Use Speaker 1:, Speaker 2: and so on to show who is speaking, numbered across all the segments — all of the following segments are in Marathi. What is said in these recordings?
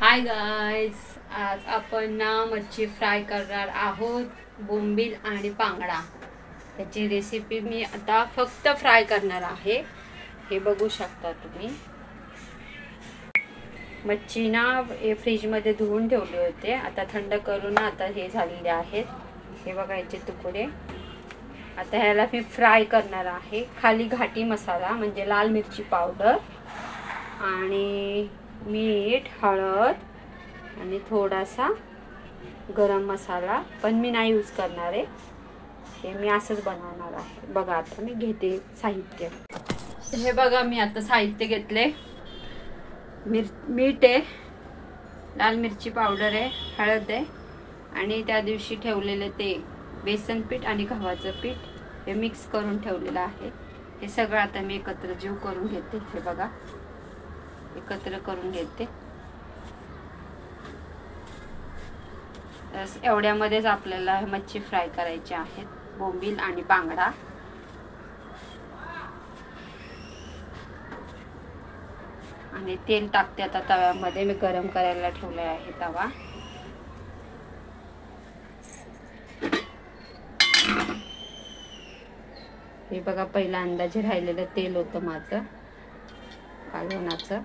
Speaker 1: हाय गाइस, आज आपण ना मच्छी फ्राय करणार आहोत, बोंबील आणि बांगडा। त्याची रेसिपी मी आता फक्त फ्राय करणार आहे। हे बघू शकता तुम्ही। मच्छी ना फ्रीज मध्ये धुवून ठेवले होते, आता थंड करून आता हे झालेले आहेत। हे बघा याचे तुकडे। आता ह्याला मी फ्राय करणार आहे। खाली घाटी मसाला म्हणजे लाल मिरची पावडर आणि मीठ, हळद आणि थोडासा गरम मसाला, पण मी नाही यूज करणार आहे। हे मी असंच बनवणार आहे। बघा आता मी घेते साहित्य। हे बघा मी आता साहित्य घेतले। मीठ आहे, लाल मिरची पावडर आहे, हळद आहे आणि त्या दिवशी ठेवलेले ते बेसन पीठ आणि गव्हाचं पीठ हे मिक्स करून ठेवलेलं आहे। हे सगळं आता मी एकत्र जीव करून घेते। हे बघा एकत्र करून घेते। एवढ्यामध्येच आपल्याला मच्छी फ्राय करायची आहे, बोंबील आणि बांगडा। आणि तेल टाकते आता तव्यामध्ये। मी गरम करायला ठेवले आहे तवा। हे बघा पहिला अंदाजे राहिलेलं तेल होतं माझं कालवणाचं।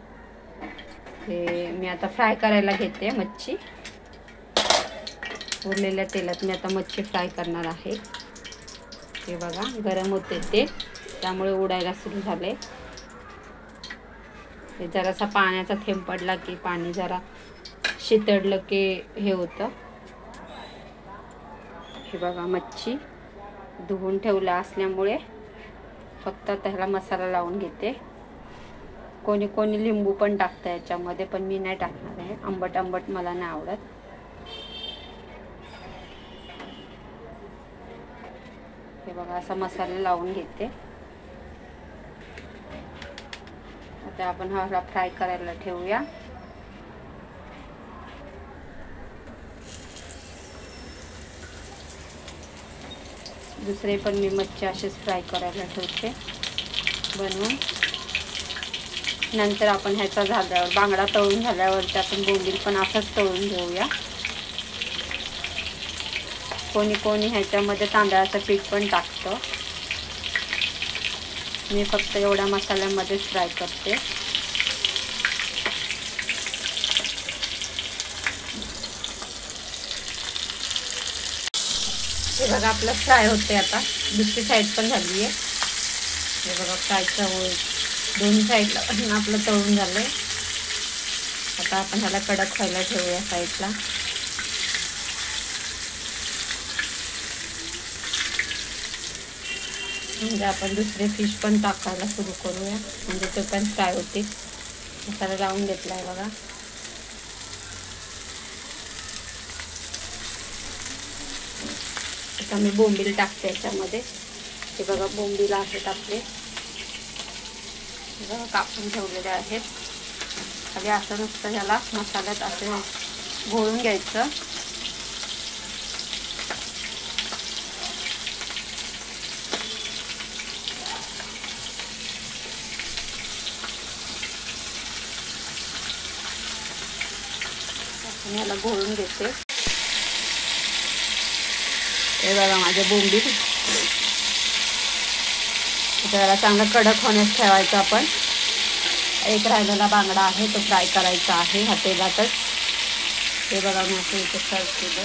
Speaker 1: हे मी आता फ्राय करायला घेते मच्छी। उरलेल्या तेलात मी आता मच्छी फ्राय करणार आहे। हे बघा गरम होते तेल, त्यामुळे उडायला सुरू झाले। हे जरासा पाण्याचा थेंब पडला की पाणी जरा शितळलं की हे होतं। हे बघा मच्छी धुवून ठेवला असल्यामुळे फक्त त्याला मसाला लावून घेते। कोणी कोणी लिंबू पण टाकतं याच्यामध्ये, पण मी नाही टाकणार आहे। आंबट आंबट मला नाही आवडत। हे बघा असा मसाला लावून घेते। आता आपण हा फ्राय करायला ठेवूया। दुसरे पण मी मच्छी असेच फ्राय करायला ठेवते बनवून। नंतर आपण ह्याचा झाल्यावर बांगडा तळून झाल्यावरती आपण बोंबील पण असंच तळून घेऊया। कोणी कोणी ह्याच्यामध्ये तांदळाचं पीठ पण टाकतं। मी फक्त एवढ्या मसाल्यामध्ये फ्राय करते। हे बघा आपलं फ्राय होते आता। दुसरी साईड पण झाली आहे। हे बघा फ्रायचं होईल, दोन्ही साईडला पण आपलं तळून झालंय। आता आपण ह्याला कडक व्हायला ठेवूया साईडला। म्हणजे आपण दुसरे फिश पण टाकायला सुरू करूया, म्हणजे ते पण फ्राय होतील। मसाला लावून घेतलाय बघा। आता मी बोंबील टाकते याच्यामध्ये। हे बघा बोंबील आहेत आपले, बघा कापून ठेवलेले आहेत। खाली असं नुसतं ह्याला मसाल्यात असं घोळून घ्यायचं। याला घोळून घेते। हे बघा माझे बोंबील। त्याला चांगलं कडक होण्यास ठेवायचं आपण। एक राहिलेला बांगडा आहे, तो फ्राय करायचा आहे ह्या तेलातच। हे बघा मी असं इथे सर्व केलं।